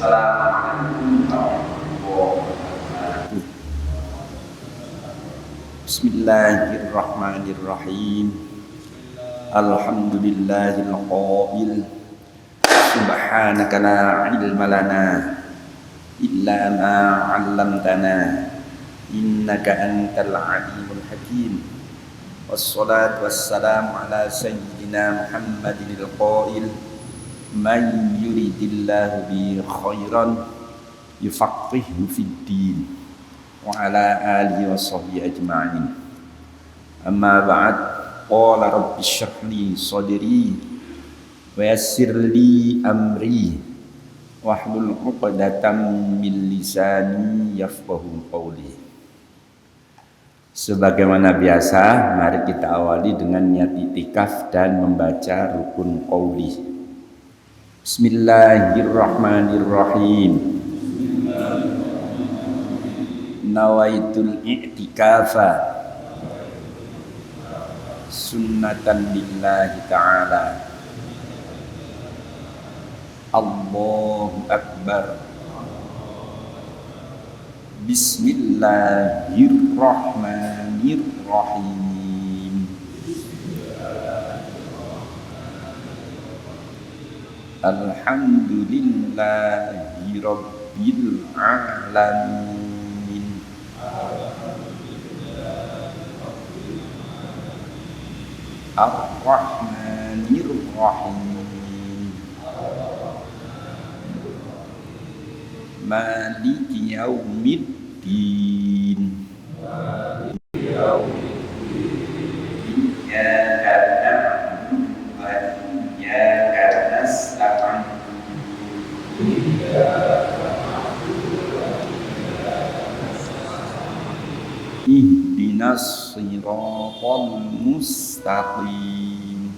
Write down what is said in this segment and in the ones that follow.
Assalamualaikum warahmatullahi wabarakatuh. Bismillahirrahmanirrahim. Alhamdulillahil qail. Subhanaka la ilma lana illa ma 'allamtana innaka antal alimul hakim. Wassalatu wassalamu ala sayyidina Muhammadinil qail. Man yuridillahu bi khairan yufaqihu fid din wa ala alihi wa sahbihi ajma'in. Amma ba'd. Qala rabbi shrah li sadri wa yassir li amri wahlul 'uqdatam min lisani yafqahu qawli. Sebagaimana biasa, mari kita awali dengan niat itikaf dan membaca rukun qauli. Bismillahirrahmanirrahim. Nawaitul i'tikafa sunnatan lillahi ta'ala. Allahu akbar. Bismillahirrahmanirrahim. Alhamdulillahi rabbil alamin. Ar-Rahmanir-Rahim. Maliki yaumiddin. Iyyaka na'budu wa iyyaka nasta'in. Ihdinas siratal mustaqim.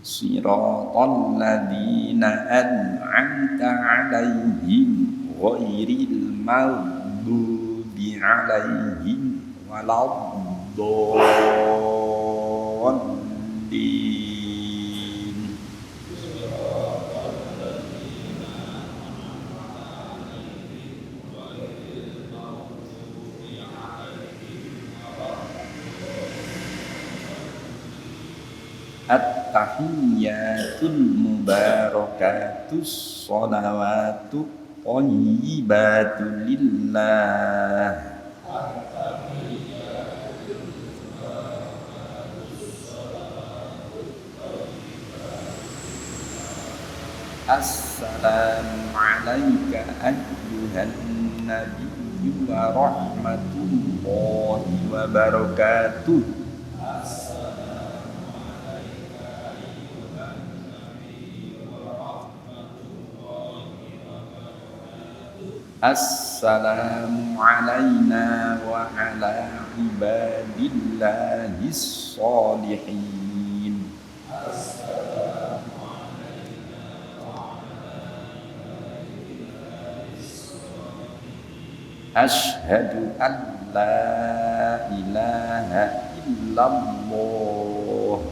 Siratal ladzina an'amta 'alaihim ghairil maghdubi 'alaihim waladdallin. At-tahiyyatul mubarakatus sholawatu thayyibatu lillah. Assalamu alayka ayyuhan nabiyyu wa rahmatullahi wa barakatuh. Assalamu alayna wa ala ibadillahis sholihin. Ashhadu an la ilaha illallah.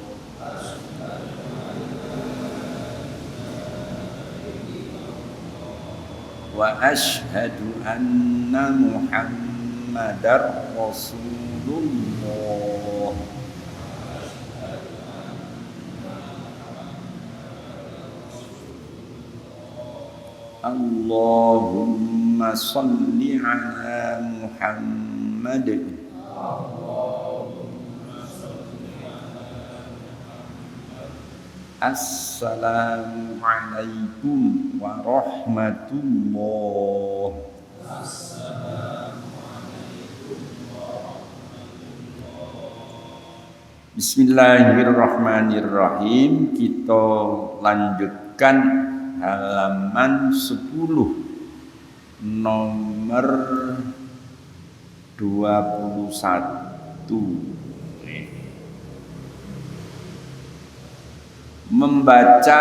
Wa ashhadu anna Muhammadar Rasulullah. Allahumma salli ala Muhammad. Assalamu alaikum warahmatullah. Bismillahirrahmanirrahim. Kita lanjutkan halaman 10 nomor 21. Membaca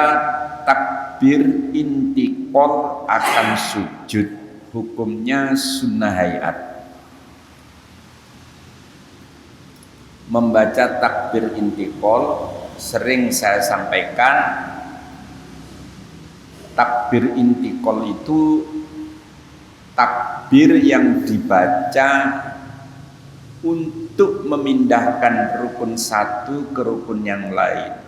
takbir intiqal akan sujud, hukumnya sunnah hayat. Membaca takbir intiqal sering saya sampaikan, takbir intikal itu takbir yang dibaca untuk memindahkan rukun satu ke rukun yang lain.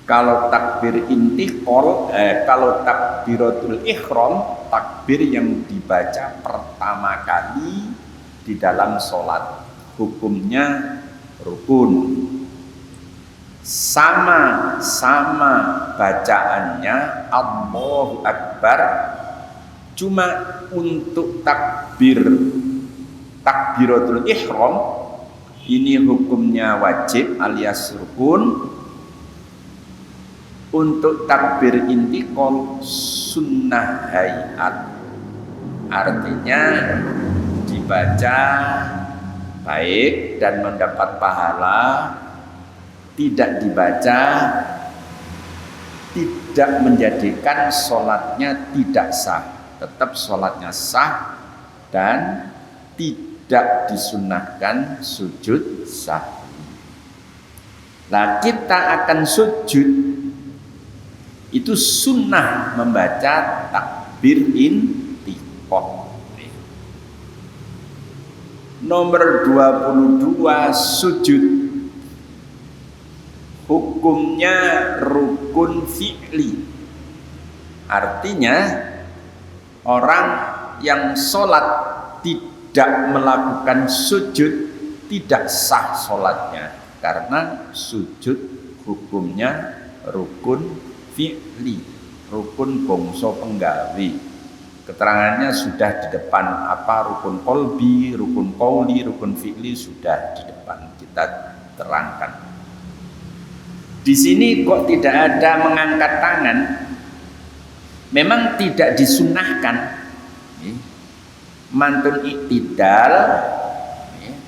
Kalau takbir intikal, kalau takbiratul ihram, takbir yang dibaca pertama kali di dalam sholat, hukumnya rukun. Sama-sama bacaannya Allahu Akbar, cuma untuk takbiratul ihram ini hukumnya wajib alias rukun. Untuk takbir intikal sunnah hayat, artinya dibaca baik dan mendapat pahala. Tidak dibaca tidak menjadikan sholatnya tidak sah, tetap sholatnya sah dan tidak disunahkan sujud sahwi. Nah, kita akan sujud itu sunnah membaca takbir intikal. Nomor 22, sujud hukumnya rukun fi'li. Artinya orang yang sholat tidak melakukan sujud tidak sah sholatnya, karena sujud hukumnya rukun fi'li, rukun bangsa penggawe. Keterangannya sudah di depan, apa rukun qalbi, rukun qauli, rukun fi'li sudah di depan kita terangkan. Di sini kok tidak ada mengangkat tangan? Memang tidak disunahkan. Mantun iktidal,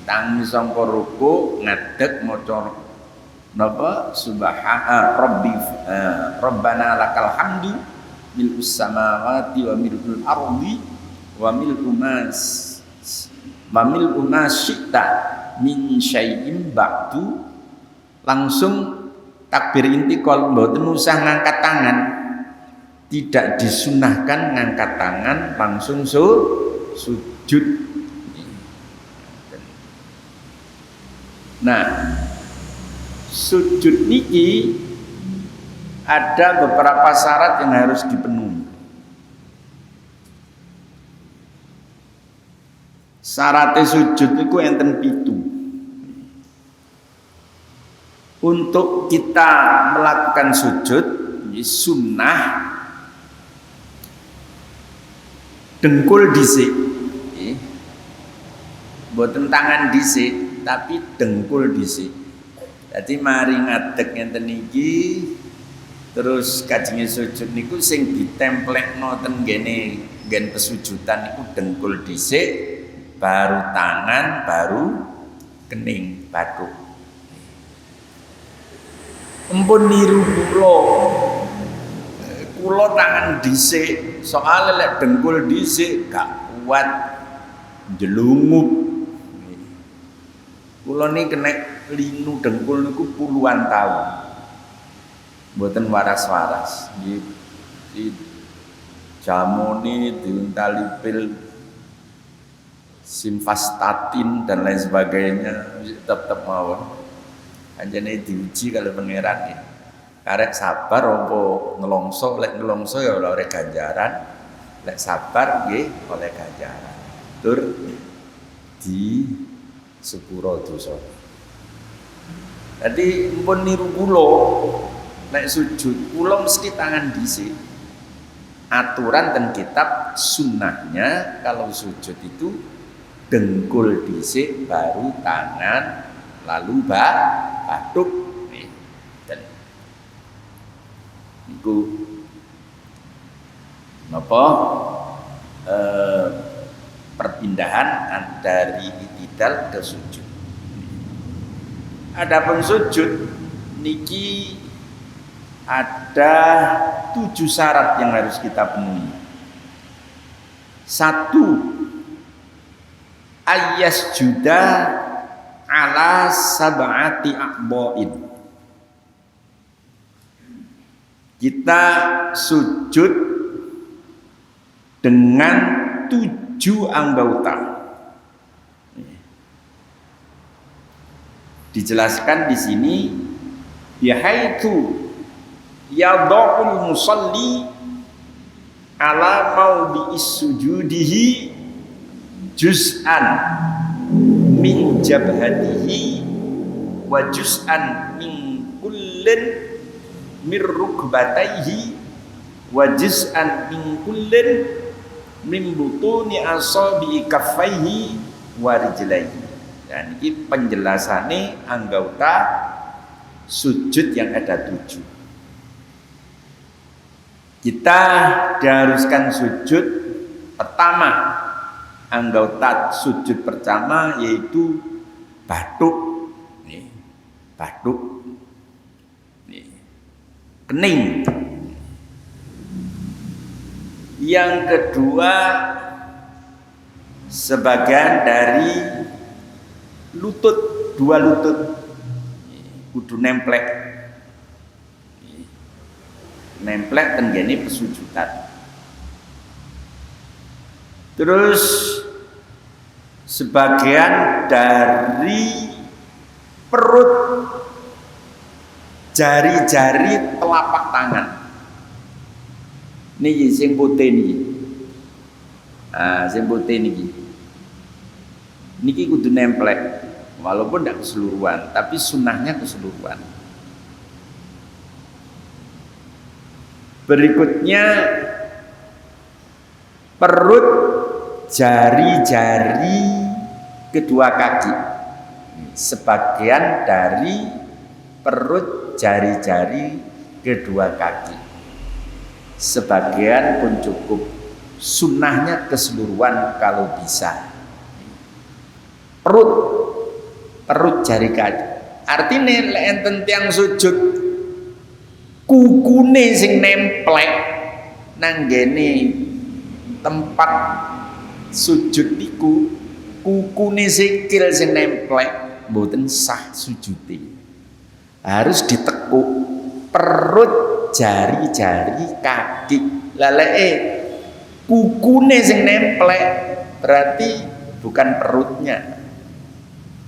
tangi sangka ruku, ngadeg maca napa Rabbana lakal hamdu mil'us samawati wa mil'ul ardi wa mil'u ma syi'ta min syai'in ba'du. Langsung takbir intikal, mboten usah ngangkat tangan. Tidak disunahkan ngangkat tangan, langsung sujud. Nah, sujud niki ada beberapa syarat yang harus dipenuhi. Syaratnya sujud itu enten 7. Untuk kita melakukan sujud, sunnah dengkul dhisik. Mboten tangan dhisik, tapi dengkul dhisik. Jadi mari ngadeg ngenten iki, terus kajenge sujud niku sing ditemplekno ten nggen pesujudan niku dengkul dhisik, baru tangan, baru kening bathuk. Empun niru kula tangan dhisik, soalnya lek dengkul dhisik gak kuat jelungup. Kula ni kena linu dengkul niku puluhan tahun, mboten waras-waras. Di jamoni, diuntali pil simvastatin dan lain sebagainya, tetap mawon. Anjane diuji kalau pangeran iki. Karek sabar apa ngelongso, lek ngelongso ya oleh ganjaran, lek sabar nggih oleh ganjaran. Tur di sepuro dosa. Jadi mpun niru kula nek sujud, kula mesti tangan dhisik. Aturan dan kitab sunnahnya kalau sujud itu dengkul dhisik baru tangan lalu bathuk. Dan niku napa perpindahan dari i'tidal ke sujud. Adapun sujud niki ada 7 syarat yang harus kita penuhi. 1, ayyas juda ala sab'ati a'dha'in. Kita sujud dengan 7 anggota. Dijelaskan di sini yaitu yadha'ul musalli ala mawdi'is sujudihi juz'an min jabhatihi wa juz'an min kullin min rukbatayhi wa juz'an min kullin min butuni asabi'i kaffaihi wa rijlaihi. Dan ini penjelasannya anggota sujud yang ada 7. Kita diharuskan sujud pertama, anggota sujud pertama yaitu batuk, nih, batuk, nih, kening. Yang kedua, sebagian dari lutut, 2 lutut, kudu nemplek, nemplek tenggene pesujudan. Terus sebagian dari perut, jari-jari telapak tangan. Niki sing putih niki. Sing putih niki. Niki kudu nemplek, walaupun tidak keseluruhan, tapi sunnahnya keseluruhan. Berikutnya perut, jari-jari kedua kaki. Sebagian dari perut, jari-jari kedua kaki. Sebagian pun cukup, sunnahnya keseluruhan kalau bisa. Perut jari kaki. Artinya lek enten tiyang sujud kukune sing nemplek nang ngene tempat sujud niku, kukune sikil sing nemplek mboten sah sujude. Harus ditekuk perut, jari-jari kaki. Laleke kukune sing nemplek berarti bukan perutnya.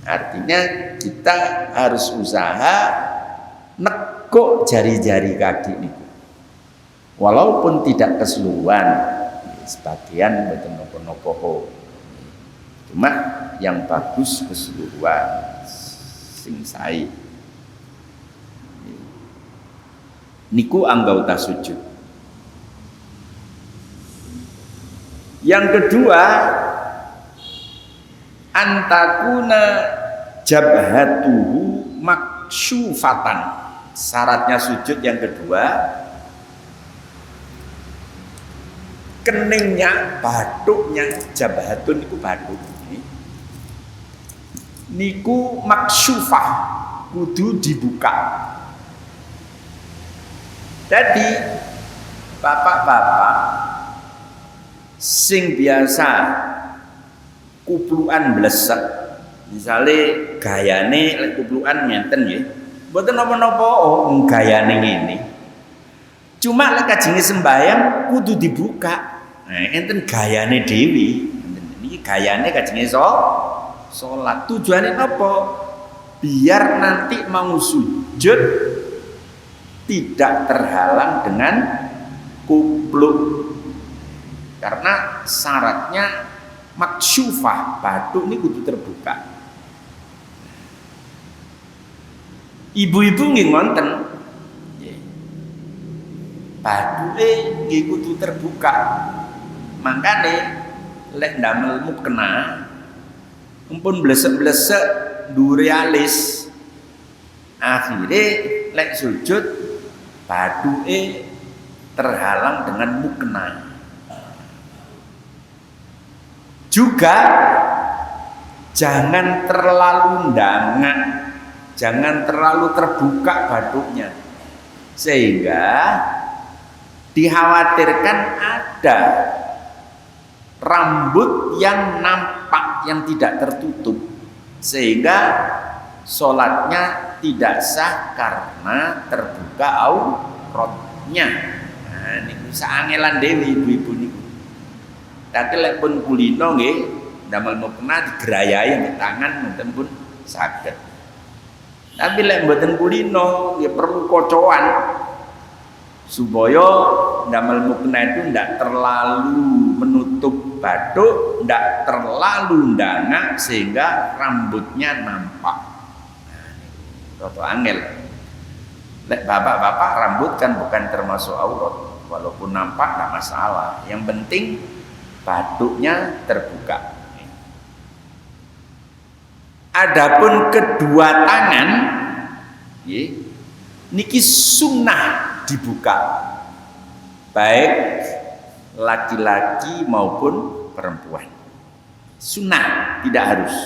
Artinya kita harus usaha nekuk jari-jari kaki niku. Walaupun tidak keseluruhan, sebagian mboten napa-napa. Cuma yang bagus keseluruhan sing sae. Niku anggota sujud. Yang kedua, antakuna jabhatuhu maksyufatan. Syaratnya sujud yang kedua, keningnya, batuknya, jabhatun niku batuk niku maksyufah, kudu dibuka. Jadi bapak-bapak sing biasa kuplukan blesek, misalnya gayane lek kuplukan ngenten nggih, mboten napa-napa gayane ngene. Cuma lek kajenge sembayang kudu dibuka. Nah, enten gayane dewi. Niki gayane kajenge salat. Tujuane napa? Biar nanti mau sujud tidak terhalang dengan kupluk. Karena syaratnya maksyufah, batuk ini kudu terbuka. Ibu-ibu nggih ngonten, batuke nggih kudu terbuka. Makane lek ndamel mukena mumpun blesek-blesek ndure alis. Akhire lek sujud batuke terhalang dengan mukena. Juga jangan terlalu ndangak, jangan terlalu terbuka batuknya, sehingga dikhawatirkan ada rambut yang nampak yang tidak tertutup, sehingga sholatnya tidak sah karena terbuka auratnya. Nah, niku saangelan dewi ibu-ibu niku. Tapi lek pun kulino nggih, damel mukena digerayai ambek tangan mboten pun saged. Tapi lek mboten kulino nggih perlu kocoan supaya damel mukena itu ndak terlalu menutup bathuk, ndak terlalu ndangak sehingga rambutnya nampak. Nah, niku angel. Lek bapak-bapak rambut kan bukan termasuk aurat, walaupun nampak tidak masalah. Yang penting bathuknya terbuka. Adapun kedua tangan, niki sunnah dibuka, baik laki-laki maupun perempuan. Sunnah, tidak harus.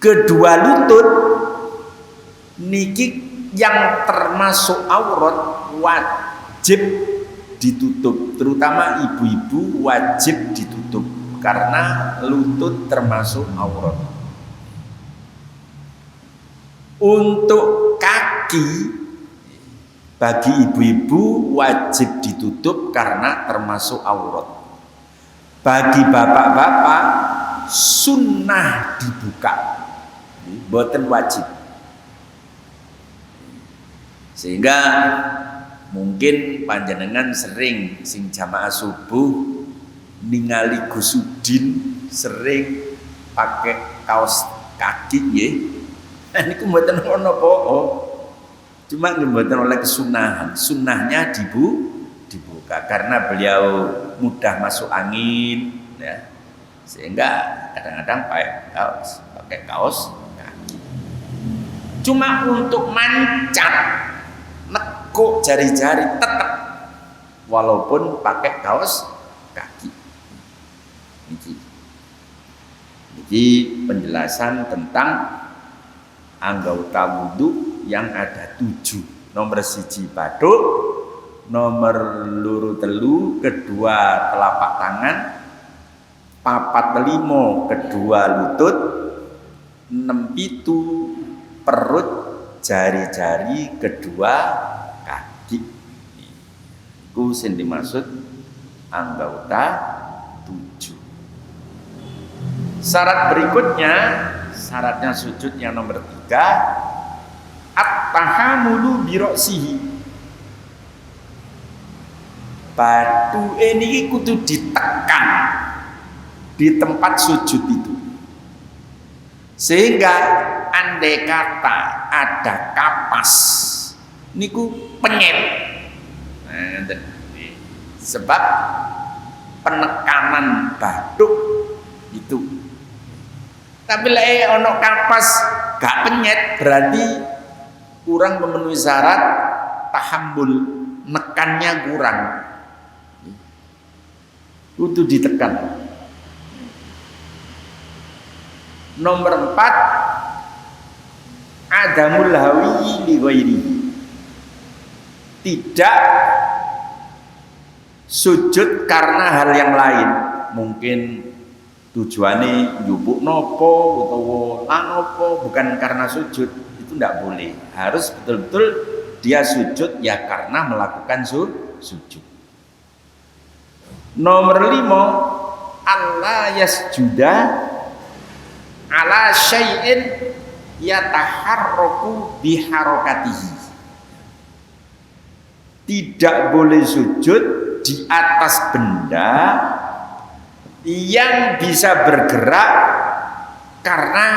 Kedua lutut niki yang termasuk aurat wajib ditutup, terutama ibu-ibu wajib ditutup karena lutut termasuk aurat. Untuk kaki bagi ibu-ibu wajib ditutup karena termasuk aurat. Bagi bapak-bapak sunnah dibuka, boten wajib. Sehingga mungkin panjenengan sering sing jamaah subuh ningali Gusudin sering pakai kaos kaki nggih. Niku mboten ono apa. Cuma mboten oleh kesunahan. Sunnahnya dibuka karena beliau mudah masuk angin ya. Sehingga kadang-kadang pakai kaos kaki. Cuma untuk mancat nekuk jari-jari tetap walaupun pakai kaos kaki. Ini penjelasan tentang anggota wudu yang ada 7. Nomor 1 bathuk, nomor loro telu kedua telapak tangan, 4 5 kedua lutut, 6 7 perut, jari-jari kedua kaki. Iku sing dimaksud anggota 7. Syarat berikutnya, syaratnya sujud yang nomor 3, at-tahamulu bi ra'sihi. Batu ini kudu ditekan di tempat sujud itu. Sehingga andai kata ada kapas niku penyet. Nah, sebab penekanan batuk itu. Tapi lek ono kapas gak penyet berarti kurang memenuhi syarat tahammul, nekannya kurang. Kudu ditekan. Nomor 4, adamul hawi li ghairihi. Tidak sujud karena hal yang lain. Mungkin tujuannya njupuk nopo utawa nopo, bukan karena sujud, itu tidak boleh. Harus betul-betul dia sujud ya karena melakukan sujud. Nomor 5, Allah yasjuda ala syai'in yataharraku biharokatihi. Tidak boleh sujud di atas benda yang bisa bergerak karena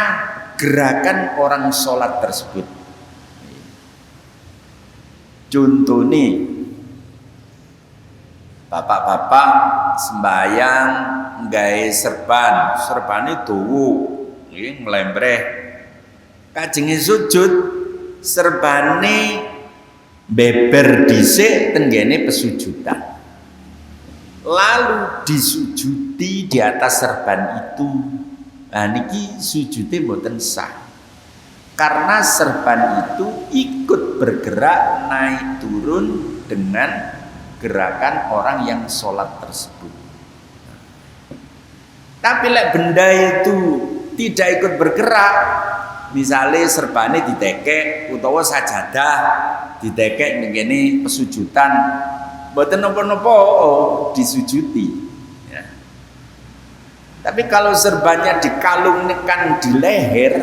gerakan orang sholat tersebut. Contoh nih, bapak-bapak sembahyang nggawe serban itu ngelembreh, kajenge sujud serbane beber dhisik tenggene pesujudan. Lalu disujudi di atas serban itu. Nah niki sujudnya mboten sah. Karena serban itu ikut bergerak naik turun dengan gerakan orang yang sholat tersebut. Tapi lek benda itu tidak ikut bergerak. Misalnya serbane ditekek utawa sajadah ditekek ngene pesujudan, mboten napa-napa disujudi. Ya. Tapi kalau serbannya dikalungkan di leher,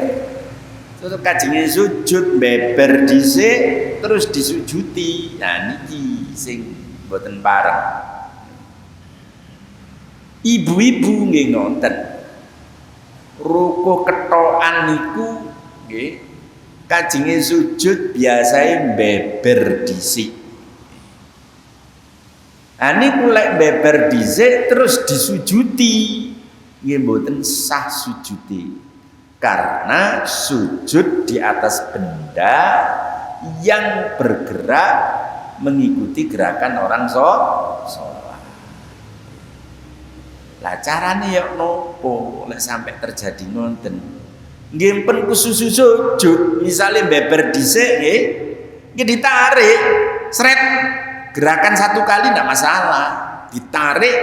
terus kajenge sujud beber dhisik terus disujudi. Nah niki sing mboten pareng. Ibu-ibu nggih ngoten. Rukuh kethokan niku nggih kajenge sujud biasae beber dhisik. Niku lek beber dhisik terus disujudi nggih mboten sah sujudi. Karena sujud di atas benda yang bergerak mengikuti gerakan orang sholat. Lah carane ya nopo lek sampai terjadi ngoten. Nggih pun khusus sujud, misale beber dhisik nggih ditarik, sret. Gerakan satu kali ndak masalah, ditarik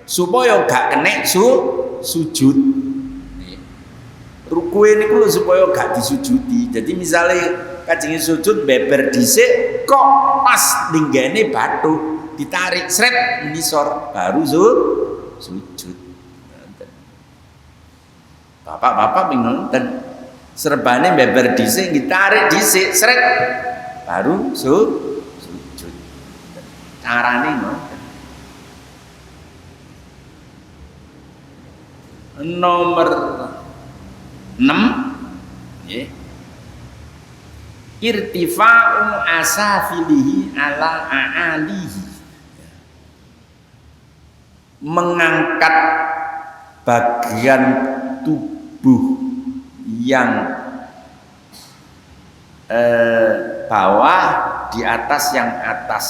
supaya gak kena sujud. Rukuhe niku lho supaya gak disujudi. Jadi misalnya kajenge sujud beber dhisik kok pas ninggene batu ditarik sret nisor baru sujud. Bapak-bapak bingung dan serbane beber dhisik ditarik dhisik sret baru sujud. Carane ngoten. Nomor 6 nggih. Irtifa'u asafilihi ala a'alihi. Mengangkat bagian tubuh yang bawah di atas yang atas,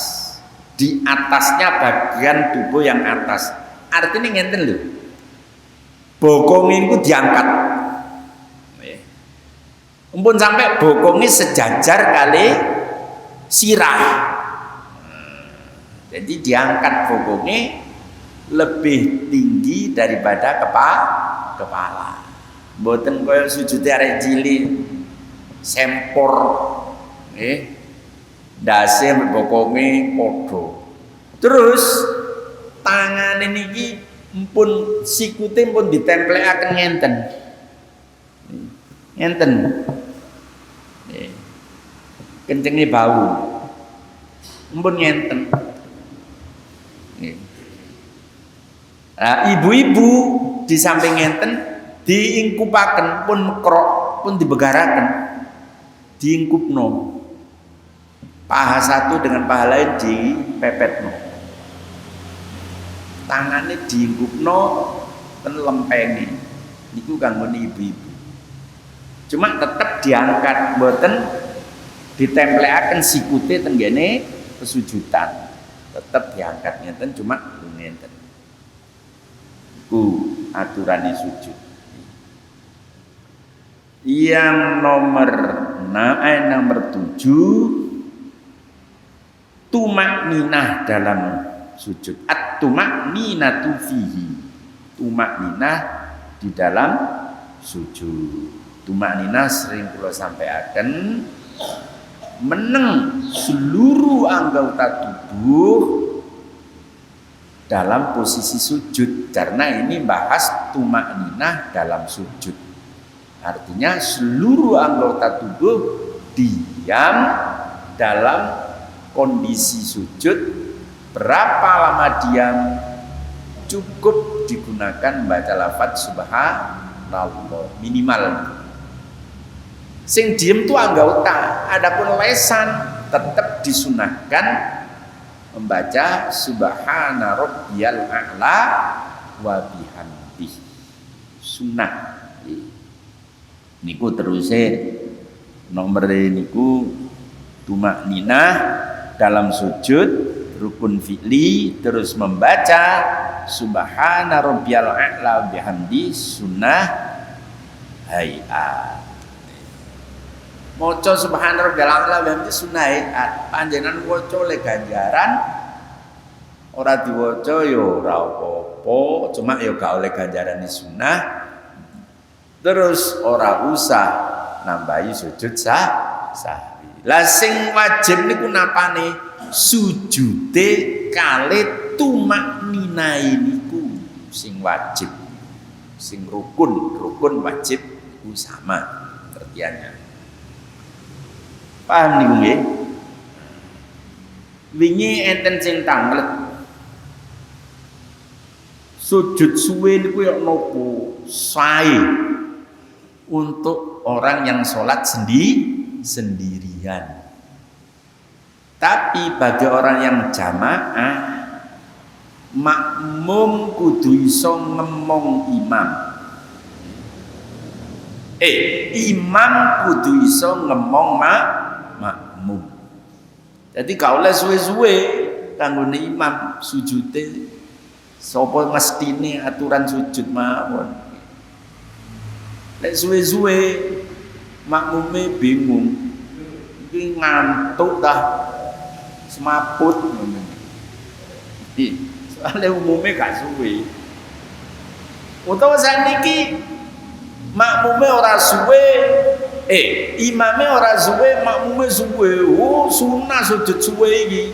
di atasnya bagian tubuh yang atas. Artinya ngenten lho, bokongnya itu diangkat. Mumpun sampai bokongnya sejajar kali sirah. Jadi diangkat bokongnya lebih tinggi daripada kepala. Mboten kaya sujud arek cilik sempor nggih. Ndase bokonge padha. Terus tangane niki mpun sikute mpun ditemplekaken ngenten. Ngenten. Nggih. Kencenge bau. Mpun ngenten. Nggih. Nah, ibu-ibu di samping ngenten diingkupaken pun mekrok pun dibegaraken diingkupno paha satu dengan paha lain dipepetno tangannya diingkupno ten lempenge niku kanggo ibu-ibu cuma tetap diangkat mboten ditemplekaken sikute ten ngene pesujudan tetap diangkat ngenten cuma ngenten aturannya sujud. Yang nomor 7 tumakninah dalam sujud. At-tumakninatu fihi. Tumakninah di dalam sujud. Tumakninah sering kula sampaikan meneng seluruh anggota tubuh dalam posisi sujud karena ini bahas tumakninah dalam sujud artinya seluruh anggota tubuh diam dalam kondisi sujud berapa lama diam cukup digunakan baca lafaz subhanallah minimal sing diem itu anggota adapun lesan tetap disunahkan membaca subhana rabbiyal a'la wa bihamdihi sunnah niku teruse nomor niku tumakninah dalam sujud rukun fi'li terus membaca subhana rabbiyal a'la wa bihamdihi sunnah hayat maca subhana rabbiyal a'la wa bihamdihi sunnah hayat panjenengan waca le ganjaran ora diwaca ya ora apa-apa cuma ya gak oleh ganjaran sunnah Terus ora usah nambahi sujud sahwi. Lah sing wajib niku napane? Sujude kali tumakninai niku sing wajib. Sing rukun wajib iku sama pengertiannya. Paham niku nggih? Wingi enten sing tanglet. Sujud suwe niku ya nopo? Sae untuk orang yang sholat sendirian. Tapi bagi orang yang jamaah, makmum kudu iso ngemong imam. Imam kudu iso ngemong makmum. Jadi gak oleh suwe-suwe kanggone imam sujude sapa mestine aturan sujud mawon. Lek suwe-suwe makmume bingung. Iki ngantuk dah semaput ngono. Soale umume gak suwe. Utawa saniki makmume ora suwe, imame ora suwe, makmume suwe. Oh, sunah sujud suwe iki.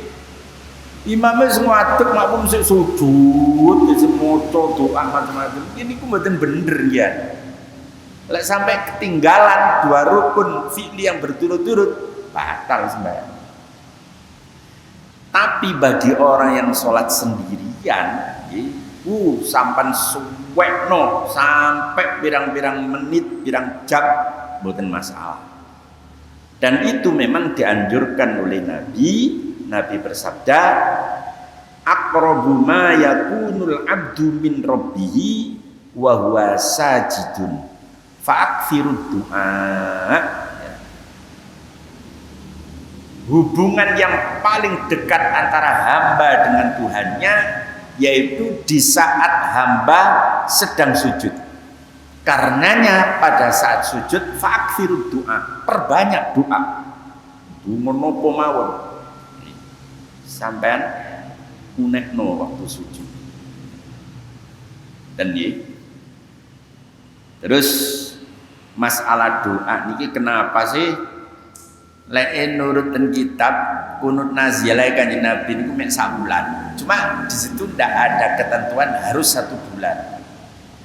Imame sing ngadeg, makmum sik sujud, sik maca doa macam-macam. Ini ku mboten bener ya. Lek sampai ketinggalan dua rukun fi'li yang berturut-turut, batal sembahyang. Tapi bagi orang yang sholat sendirian, sampan suwekno sampai pirang-pirang menit, pirang jam, mboten masalah. Dan itu memang dianjurkan oleh Nabi. Nabi bersabda, aqrabu ma yakunul abdu min rabbih wa huwa sajidun fa'akthirud du'a. Hubungan yang paling dekat antara hamba dengan Tuhannya yaitu di saat hamba sedang sujud. Karenanya pada saat sujud fa'akthirud du'a, perbanyak doa. Donga napa mawon sampean unekno waktu sujud. Dan terus masalah doa niki kenapa sih lek nurutin kitab kunut nazilah kanjeng Nabi niku mek sak bulan. Cuma di situ ndak ada ketentuan harus 1 bulan.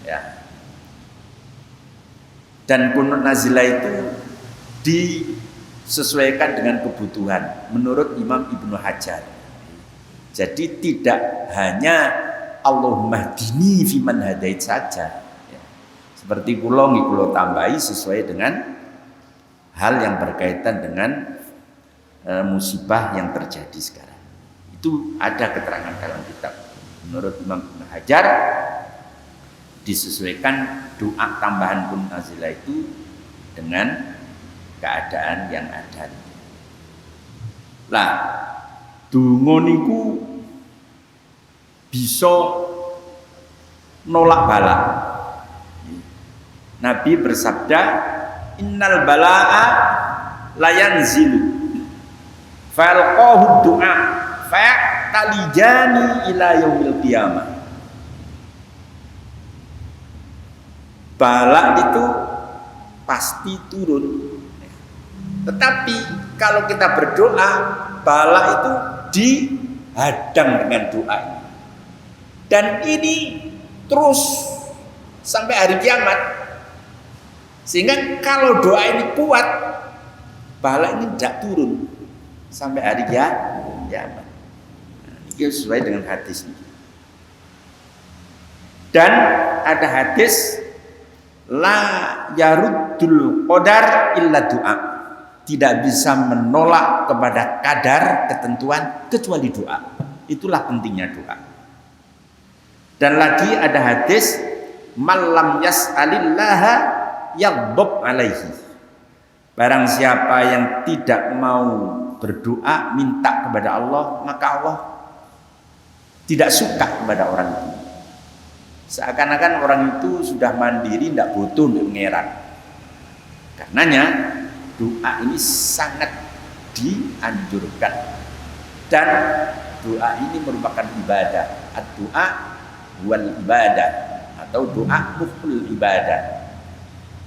Ya. Dan kunut nazilah itu disesuaikan dengan kebutuhan menurut Imam Ibnu Hajar. Jadi tidak hanya Allahumma hdini fiman hadait saja. Seperti kula tambahi sesuai dengan hal yang berkaitan dengan musibah yang terjadi sekarang. Itu ada keterangan dalam kitab. Menurut Imam Ibnu Hajar disesuaikan doa tambahan kunut nazilah itu dengan keadaan yang ada. Lah, donga niku bisa nolak bala. Nabi bersabda, innal balaa layanzilu falqahu du'a fa'talijani ila yaumil qiyamah. Bala itu pasti turun. Tetapi kalau kita berdoa, bala itu dihadang dengan doa. Dan ini terus sampai hari kiamat. Sehingga kalau doa ini kuat, bala ini tidak turun sampai hari kiamat. Ini sesuai dengan hadis ini. Dan ada hadis la yaruddul qadar illa doa. Tidak bisa menolak kepada kadar ketentuan kecuali doa. Itulah pentingnya doa. Dan lagi ada hadis malam yas'alillaha yaghdab alaihi. Barang siapa yang tidak mau berdoa minta kepada Allah, maka Allah tidak suka kepada orang itu. Seakan-akan orang itu sudah mandiri, tidak butuh untuk mengerat. Karenanya doa ini sangat dianjurkan. Dan doa ini merupakan ibadah. Ad-doa wal ibadah atau doa mukhul ibadah.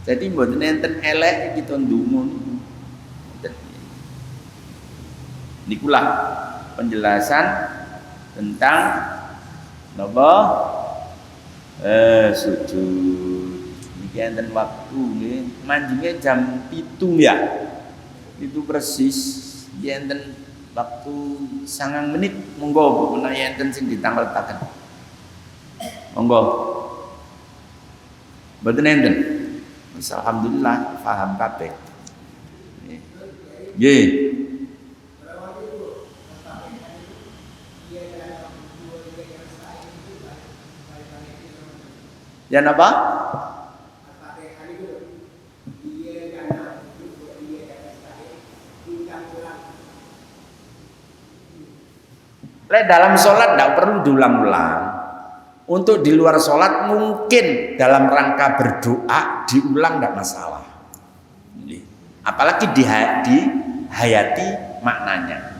Jadi mboten enten elek kita ndonga niku. Nikulah penjelasan tentang napa sujud. Niki enten waktu nggih, manjinge jam 7 ya. Itu persis enten waktu 9 menit. Monggo menawi enten sing ditanglet-tanglet. Monggo. Mboten enten. Alhamdulillah paham kabeh. Nggih. Ya napa? Dalam sholat tidak perlu diulang-ulang. Untuk di luar sholat mungkin dalam rangka berdoa diulang tidak masalah. Apalagi dihayati maknanya.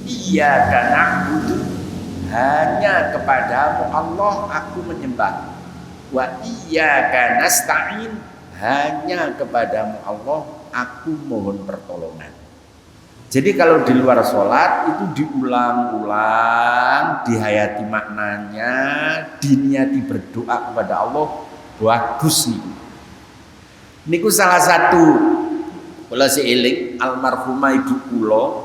Iyyaka na'budu, hanya kepadamu Allah aku menyembah. Wa iyyaka nasta'in, hanya kepadamu Allah aku mohon pertolongan. Jadi kalau di luar sholat itu diulang-ulang, dihayati maknanya, diniati berdoa kepada Allah, bagus nih. Niku salah satu kula sieling almarhumah ibu kula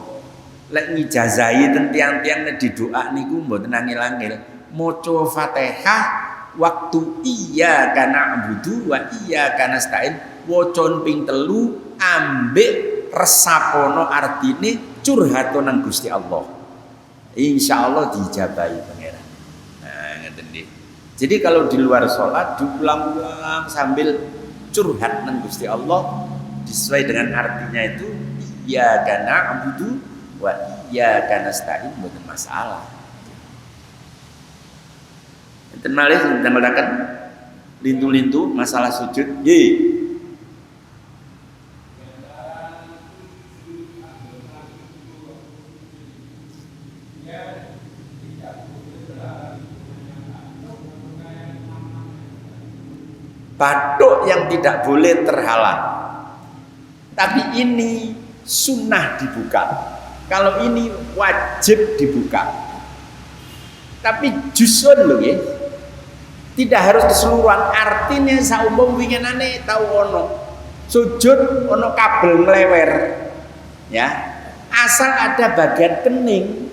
lek ngijazahi ten tiang-tiang di doa niku mboten angel-angel. Maca Fatihah waktu iyyaka na'budu wa iyyaka nasta'in wocon ping 3 ambek resapono artine curhatonan nang Gusti Allah. Insyaallah dijabahi pangeran. Nah, ngeten nggih. Jadi kalau di luar sholat diulang-ulang sambil curhat nang Gusti Allah sesuai dengan artinya itu iyyaka na'budu wa iyyaka nasta'in mboten masalah. Enten malih sing damelaken lintu-lintu masalah sujud. Nggih. Batuk yang tidak boleh terhalang. Tapi ini sunnah dibuka. Kalau ini wajib dibuka. Tapi juzun lho nggih. Tidak harus keseluruhan. Artinya saumpama winginane tau ono sujud ono kabel nglewer. Ya. Asal ada bagian kening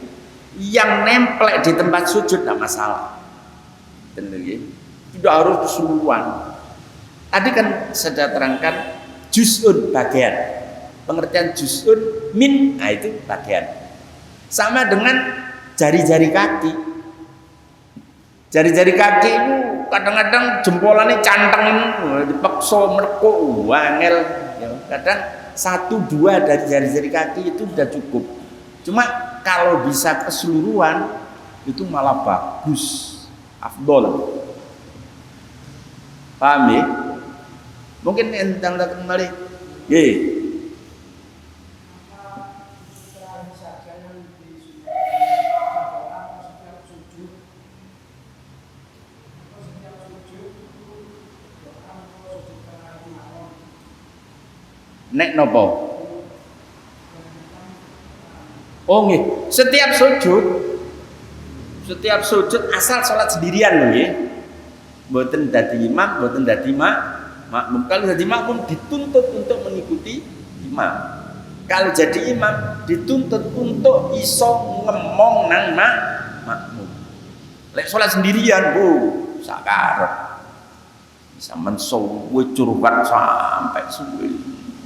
yang nemplek di tempat sujud tidak masalah. Benar nggih. Tidak harus keseluruhan. Tadi kan saya terangkan juz'un bagian. Pengertian juz'un min, nah itu bagian. Sama dengan jari-jari kaki. Jari-jari kaki itu kadang-kadang jempolannya canteng, dipaksa merkuk, wangel. Kadang 1-2 dari jari-jari kaki itu sudah cukup. Cuma kalau bisa keseluruhan itu malah bagus, afdol. Paham ya? Mungkin entang kembali. Nggih. Nek nopo? Oh nggih, setiap sujud asal sholat sendirian lho nggih. Mboten dadi imam, mboten dadi makmum. Kalau jadi makmum dituntut untuk mengikuti imam. Kalau jadi imam dituntut untuk iso ngemong nang makmum. Lek sholat sendirian, Bu, sakarep. Bisa mensuwe curhat sampai suwe.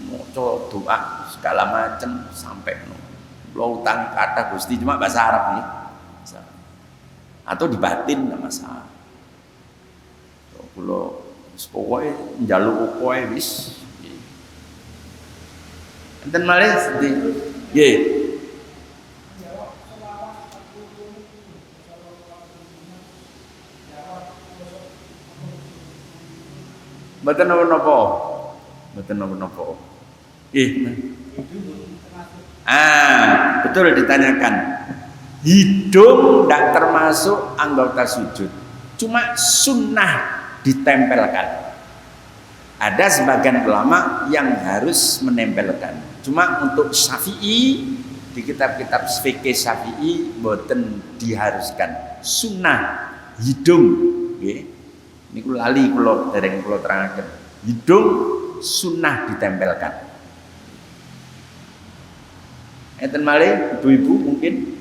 Maca doa segala macam sampai lo utang kata Gusti cuma bahasa Arab nih. Atau dibatin enggak masalah. Kalau pokoke njaluk pokoke wis. Enten malih sedih. Nggih. Mboten napa-napa. Mboten napa-napa. Betul ditanyakan. Hidung tidak termasuk anggota sujud. Cuma sunnah ditempelkan. Ada sebagian ulama yang harus menempelkan. Cuma untuk Syafi'i di kitab-kitab fikih Syafi'i boten diharuskan. Sunnah hidung, nggih. Niku lali kula dereng kula terangaken. Hidung sunnah ditempelkan. Enten malih ibu-ibu mungkin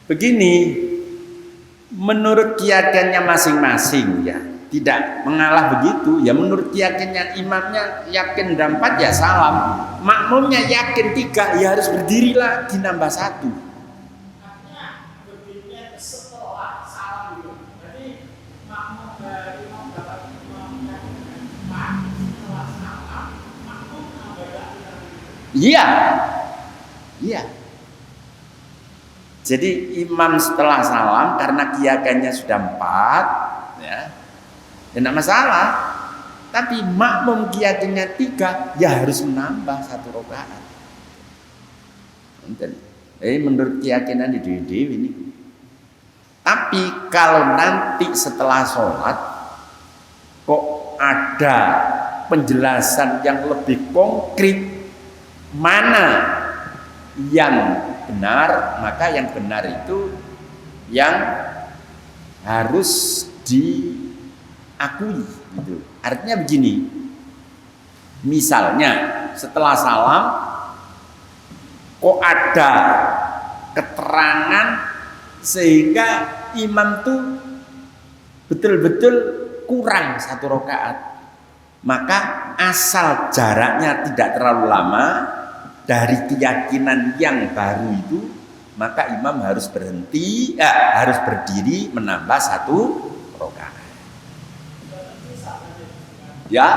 begini, menurut keyakinannya masing-masing ya, tidak mengalah begitu ya. Menurut keyakinannya imamnya yakin 4 ya salam, makmumnya yakin 3 ya harus berdiri lagi nambah 1. Iya, iya. Jadi imam setelah salam karena keyakinannya sudah 4, ya tidak masalah. Tapi makmum keyakinannya 3, ya harus menambah 1 rakaat. Menurut keyakinan di dewi ini. Tapi kalau nanti setelah sholat kok ada penjelasan yang lebih konkret mana yang benar, maka yang benar itu yang harus diakui gitu. Artinya begini, misalnya setelah salam kok ada keterangan sehingga imam tuh betul-betul kurang 1 rakaat, maka asal jaraknya tidak terlalu lama dari keyakinan yang baru itu, maka imam harus berhenti, harus berdiri menambah 1 rakaat. Ya,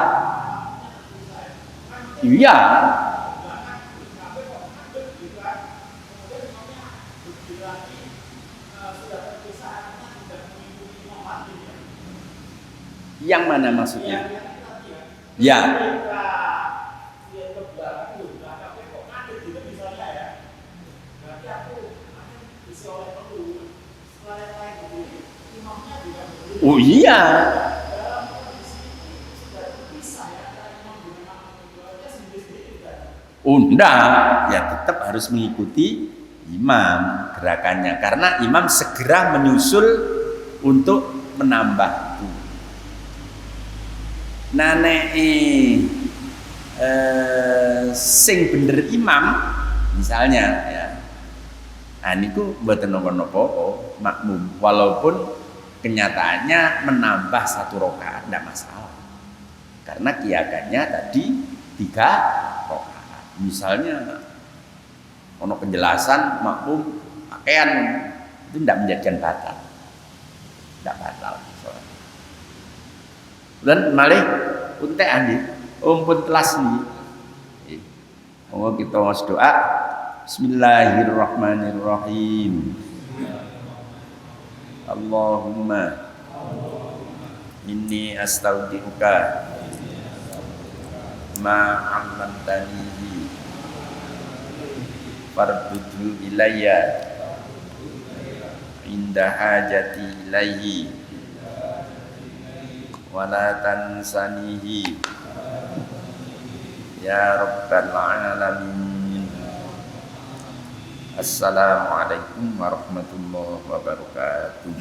iya. Yang mana maksudnya? Ya. Oh iya. Oh enggak, ya tetap harus mengikuti imam gerakannya karena imam segera menyusul untuk menambah itu. Sing bener imam misalnya ya. Nah niku mboten napa-napa makmum walaupun kenyataannya menambah 1 rakaat tidak masalah karena keyakinannya tadi 3 rakaat. Misalnya ono penjelasan makmum pakaian itu tidak menjadikan batal, tidak batal. Dan malih untek andi umpun telas nih. Monggo kita mas doa. Bismillahirrahmanirrahim. Allahumma inni astaudiuka ma 'allamtanihi fardudhu ilayya inda hajati ilaihi wala tansanihi ya rabbal alamin. Assalamualaikum warahmatullahi wabarakatuh.